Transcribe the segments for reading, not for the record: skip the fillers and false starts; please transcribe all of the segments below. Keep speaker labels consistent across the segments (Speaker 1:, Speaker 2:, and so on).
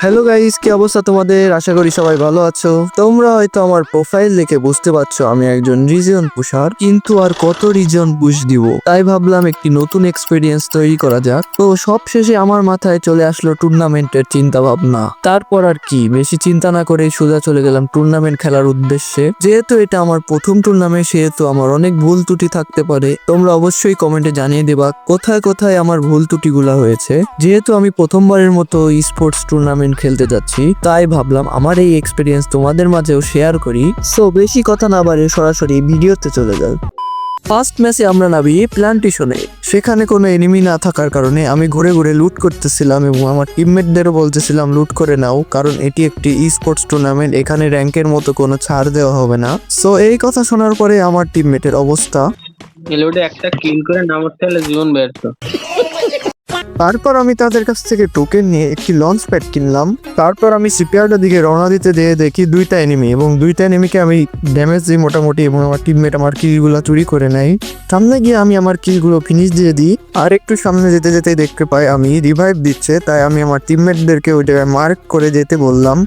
Speaker 1: Hello guys, কি অবস্থা তোমাদের? আশা করি সবাই ভালো আছো। তোমরা হয়তো আমার প্রোফাইল দেখে বুঝতে পারছো আমি একজন রিজন পুশার, কিন্তু আর কত রিজন পুশ দিব। তাই ভাবলাম একটি নতুন এক্সপিরিয়েন্স তৈরি করা যাক। তো সব শেষে আমার মাথায় চলে আসলো টুর্নামেন্টের চিন্তা ভাবনা। তারপর আর কি বেশি চিন্তা না করে সোজা চলে গেলাম টুর্নামেন্ট খেলার উদ্দেশ্যে। যেহেতু এটা আমার প্রথম টুর্নামেন্ট, সেহেতু আমার অনেক ভুল ত্রুটি থাকতে পারে। তোমরা অবশ্যই কমেন্টে জানিয়ে দেবা কোথায় কোথায় আমার ভুল ত্রুটিগুলো হয়েছে। যেহেতু আমি প্রথমবারের মতো স্পোর্টস টুর্নামেন্ট খেলতে যাচ্ছি, তাই ভাবলাম আমার এই এক্সপিরিয়েন্স তোমাদের মাঝেও শেয়ার করি। সো বেশি কথা না বাড়িয়ে সরাসরি ভিডিওতে চলে যাও। ফার্স্ট ম্যাচে আমরা নামি প্ল্যান্টেশনে। সেখানে কোনো এনিমি না থাকার কারণে আমি ঘুরে ঘুরে লুট করতেছিলাম এবং আমার টিমমেটদেরও বলতেছিলাম লুট করে নাও, কারণ এটি একটি স্পোর্টস টুর্নামেন্ট, এখানে র্যাঙ্কের মতো কোনো ছাড় দেওয়া হবে না। সো এই কথা শোনার পরে আমার টিমমেটের অবস্থা,
Speaker 2: এলোডে একটা কিল করে নামতে হলে জীবন ব্যর্থ।
Speaker 1: তারপর আমি তাদের কাছ থেকে টোকেন নিয়ে একটি লঞ্চ প্যাড কিনলাম। তারপর আমি সিপিআরটার দিকে রওনা দিতে দিয়ে দেখি দুইটা এনিমি, এবং দুইটা এনিমিকে আমি ড্যামেজ দিই মোটামুটি, এবং আমার টিমমেট আমার কিলগুলো চুরি করে নেয়। সামনে গিয়ে আমি আমার কিলগুলো ফিনিশ দিয়ে দিই। আর একটু সামনে যেতে যেতে দেখতে পাই আমি রিভাইভ দিচ্ছে, তাই আমি আমার টিমমেটদেরকে ওই জায়গায় মার্ক করে যেতে বললাম,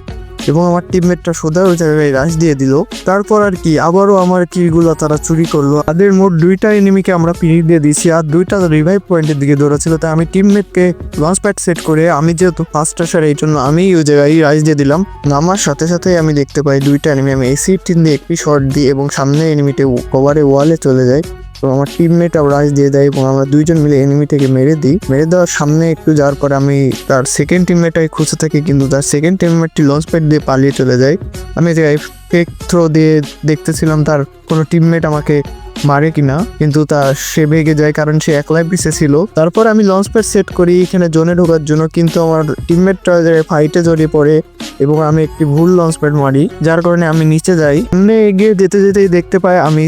Speaker 1: এবং আমার টিমমেটটা সোজা ওই জায়গায় রাশ দিয়ে দিল। তারপর আর কি আবারও আমার কিলগুলো তারা চুরি করলো। তাদের মোট দুইটা এনিমিকে আমরা ফিনিশ দিয়ে দিয়েছি, আর দুইটা রিভাইভ পয়েন্টের দিকে দৌড়াচ্ছিল। তাই আমি টিমমেটকে লঞ্চ প্যাড সেট করে, আমি যেহেতু ফার্স্ট আসার এই জন্য আমি ওই জায়গায় রাশ দিয়ে দিলাম। নামার সাথে সাথে আমি দেখতে পাই দুইটা এনিমি। আমি AC-10 দিয়ে একটি শট দিই এবং সামনে এনিমিতে কভারে ওয়ালে চলে যায়। তো আমার টিমমেট রাশ দিয়ে দেয় এবং আমরা দুইজন মিলে এনিমিটাকে মেরে দিই। মেরে দেওয়ার সামনে একটু যাওয়ার পর আমি তার সেকেন্ড টিমমেটটাকে খুঁজতে থাকি, কিন্তু তার সেকেন্ড টিমমেটটি লঞ্চ প্যাড দিয়ে পালিয়ে চলে যায়। আমি ফেক থ্রো দিয়ে দেখতেছিলাম তার কোনো টিমমেট আমাকে মারে কিনা, কিন্তু সে ভেগে যায় কারণ সে একলাই পিছে ছিল। তারপর আমি লঞ্চ প্যাড সেট করি এখানে জোনে ঢোকার জন্য, কিন্তু আমার টিমমেটটা ফাইটে জড়িয়ে পড়ে এবং আমি একটি ভুল লঞ্চ প্যাড মারি, যার কারণে আমি নিচে যাই। সামনে এগিয়ে যেতে যেতেই দেখতে পাই আমি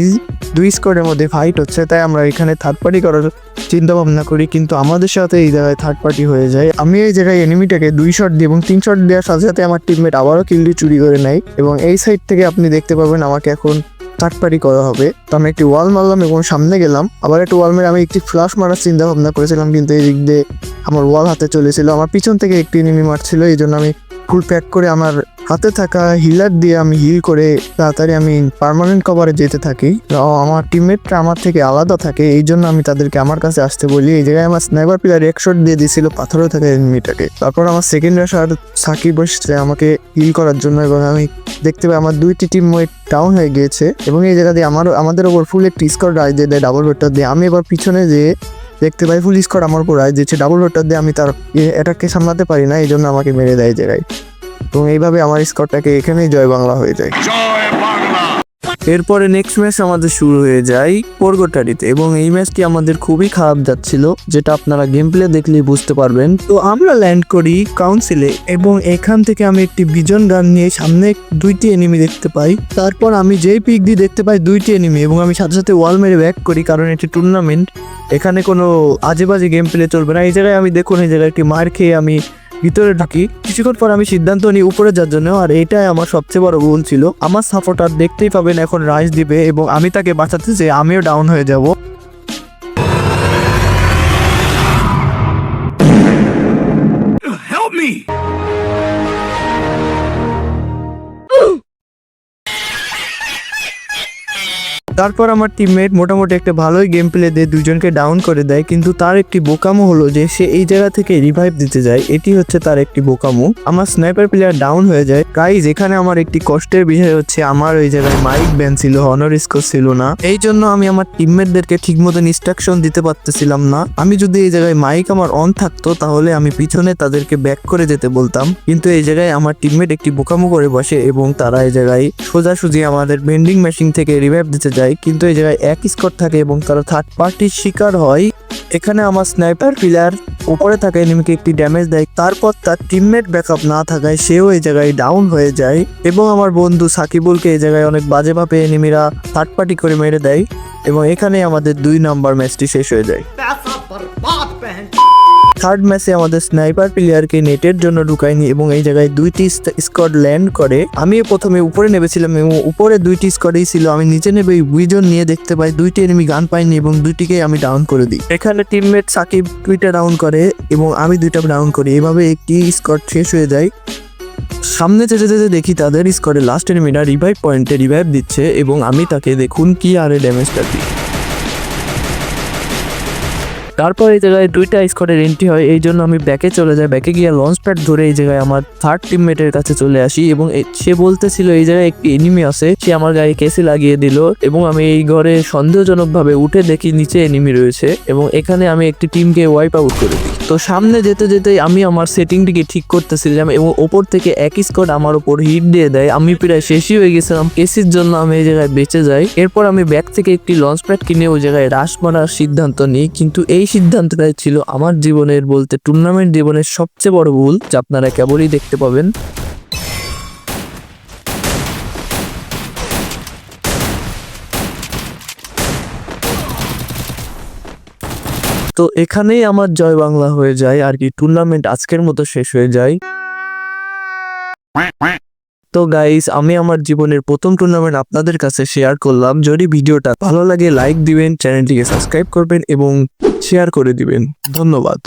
Speaker 1: দুই স্কোয়াডের মধ্যে ফাইট হচ্ছে, তাই আমরা এখানে থার্ড পার্টি করার চিন্তা ভাবনা করি, কিন্তু আমাদের সাথে এই জায়গায় থার্ড পার্টি হয়ে যায়। আমি এই জায়গায় এনিমিটাকে 2 শট দিই এবং 3 শট দেওয়ার সাথে সাথে আমার টিমমেট আবারও কিলটি চুরি করে নেয়, এবং এই সাইড থেকে আপনি দেখতে পাবেন আমাকে এখন থার্ড পার্টি করা হবে। তো আমি একটি ওয়াল মারলাম এবং সামনে গেলাম। আবার একটা ওয়াল মেরে আমি একটি ফ্লাশ মারার চিন্তা ভাবনা করেছিলাম, কিন্তু এই দিক দিয়ে আমার ওয়াল হাতে চলেছিল। আমার পিছন থেকে একটি এনিমি মারছিল, এই জন্য আমি ফুল প্যাক করে আমার হাতে থাকা হিলার দিয়ে আমি হিল করে তাড়াতাড়ি আমি পার্মানেন্ট কভারে যেতে থাকি। আমার টিমমেটরা আমার থেকে আলাদা থাকে, এই জন্য আমি তাদেরকে আমার কাছে আসতে বলি। এই জায়গায় আমার স্নাইপার প্লেয়ার এক শট দিয়ে দিয়েছিল পাথরে থাকা এনিমিটাকে। তারপর আমার সেকেন্ড রাশার সাকিব বসছে আমাকে হিল করার জন্য, এবং আমি দেখতে পাই আমার দুইটি টিমমেট ডাউন হয়ে গিয়েছে, এবং এই জায়গা দিয়ে আমাদের ওপর ফুল একটি স্কোর রাইজ দিয়ে দেয় ডাবল ভেক্টর দিয়ে। আমি এবার পিছনে যেয়ে দেখতে পাই ফুল স্কোর আমার উপর রাইজ দিচ্ছে ডাবল ভেক্টর দিয়ে। আমি তার অ্যাটাককে সামলাতে পারি না, এই জন্য আমাকে মেরে দেয় জায়গায়, এবং এইভাবে আমার স্কোরটাকে এখানেই জয় বাংলা হয়ে যায়। এরপরে নেক্সট ম্যাচ আমাদের শুরু হয়ে যায় পরগটারিতে, এবং এই ম্যাচটি আমাদের খুবই খারাপ যাচ্ছিল, যেটা আপনারা গেম প্লে দেখলেই বুঝতে পারবেন। তো আমরা ল্যান্ড করি কাউন্সিলে, এবং এখান থেকে আমি একটি ভিজন গান নিয়ে সামনে দুইটি এনিমি দেখতে পাই। তারপর আমি যেই পিক দিয়ে দেখতে পাই দুইটি এনিমি, এবং আমি সাথে সাথে ওয়াল মেরে ব্যাক করি, কারণ এটি টুর্নামেন্ট, এখানে কোনো আজে বাজে গেম প্লে চলবে না। এই জায়গায় আমি দেখুন এই জায়গায় একটি মার খেয়ে আমি ভিতরে ঢুকি। কিছুক্ষণ পর আমি সিদ্ধান্ত নিই উপরে যাওয়ার জন্য, আর এটাই আমার সবচেয়ে বড় ভুল ছিল। আমার সাপোর্টার দেখতেই পাবেন এখন রাইজ দিবে, এবং আমি তাকে বাঁচাতে যে আমিও ডাউন হয়ে যাব। তারপর আমার টিমমেট মোটামুটি একটা ভালোই গেম প্লে দিয়ে দুজনকে ডাউন করে দেয়, কিন্তু তার একটি বোকামো হলো যে সে এই জায়গা থেকে রিভাইভ দিতে যায়, এটি হচ্ছে তার একটি বোকামো। আমার স্নাইপার প্লেয়ার ডাউন হয়ে যায়। গাইজ, এখানে আমার একটি কষ্টের বিষয় হচ্ছে আমার ওই জায়গায় মাইক ব্যান ছিল, হনর স্কোর ছিল না, এই জন্য আমি আমার টিমমেটদেরকে ঠিক মতন ইনস্ট্রাকশন দিতে পারতেছিলাম না। আমি যদি এই জায়গায় মাইক আমার অন থাকতো তাহলে আমি পিছনে তাদেরকে ব্যাক করে যেতে বলতাম, কিন্তু এই জায়গায় আমার টিমমেট একটি বোকামো করে বসে, এবং তারা এই জায়গায় সোজাসুজি আমাদের বেন্ডিং মেশিন থেকে রিভাইভ দিতে যায়, কিন্তু এই জায়গায় এক স্কোর থাকে এবং তারা থার্ড পার্টির শিকার হয়। এখানে আমার স্নাইপার প্লেয়ার উপরে থাকা এনিমিকে একটি ড্যামেজ দেয়, তারপর তার টিমমেট ব্যাকআপ না থাকায় সেও এই জায়গায় ডাউন হয়ে যায়, এবং আমার বন্ধু সাকিবুলকে এই জায়গায় অনেক বাজেভাবে এনিমিরা থার্ড পার্টি করে মেরে দেয়, এবং এখানে আমাদের 2 নাম্বার ম্যাচটি শেষ হয়ে যায়। থার্ড ম্যাচে আমাদের স্নাইপার প্লেয়ারকে নেটের জন্য ঢুকায়নি এবং এই জায়গায় 2টি স্কোয়াড ল্যান্ড করে। আমিও প্রথমে উপরে নেমেছিলাম এবং উপরে 2টি স্কোয়াডই ছিল। আমি নিচে নেবে উইজন নিয়ে দেখতে পাই 2টি এনিমি গান পাইনি এবং 2টিকেই আমি ডাউন করে দিই। এখানে টিমমেট সাকিব 2টা ডাউন করে এবং আমি 2টা ডাউন করি। এভাবে একটি স্কোয়াড শেষ হয়ে যায়। সামনে যেতে যেতে দেখি তাদের স্কোয়াডে লাস্ট এনিমিটা রিভাইভ পয়েন্টে রিভাইভ দিচ্ছে এবং আমি তাকে দেখুন কি আরে ড্যামেজটা দিই। তারপর এই জায়গায় 2টা স্কোয়াডের এন্ট্রি হয়, এই জন্য আমি ব্যাকে চলে যাই। ব্যাকে গিয়ে লঞ্চ প্যাড ধরে এই জায়গায় আমার থার্ড টিমমেটের কাছে চলে আসি এবং সে বলতেছিল এই জায়গায় একটি এনিমি আছে। সে আমার গায়ে কেসে লাগিয়ে দিল এবং আমি এই ঘরে সন্দেহজনকভাবে উঠে দেখি নিচে এনিমি রয়েছে এবং এখানে আমি একটি টিমকে ওয়াইপ আউট করে দিই। তো সামনে যেতে যেতে আমি আমার সেটিংটিকে ঠিক করতেছিলাম এবং ওপর থেকে এক স্কোয়াড আমার উপর হিট দিয়ে দেয়। আমি প্রায় শেষই হয়ে গেছিলাম, কেসির জন্য আমি এই জায়গায় বেঁচে যাই। এরপর আমি ব্যাগ থেকে একটি লঞ্চ প্যাড কিনে ওই জায়গায় রাশ মারার সিদ্ধান্ত নিই, কিন্তু এই সিদ্ধান্তটাই ছিল আমার জীবনের বলতে টুর্নামেন্ট জীবনের সবচেয়ে বড় ভুল, যা আপনারা কেবলই দেখতে পাবেন। তো এখানেই আমার জয় বাংলা হয়ে যায় আর কি, টুর্নামেন্ট আজকের মতো শেষ হয়ে যায়। তো গাইস, আমি আমার জীবনের প্রথম টুর্নামেন্ট আপনাদের কাছে শেয়ার করলাম। যদি ভিডিওটা ভালো লাগে লাইক দিবেন, চ্যানেলটিকে সাবস্ক্রাইব করবেন এবং শেয়ার করে দিবেন। ধন্যবাদ।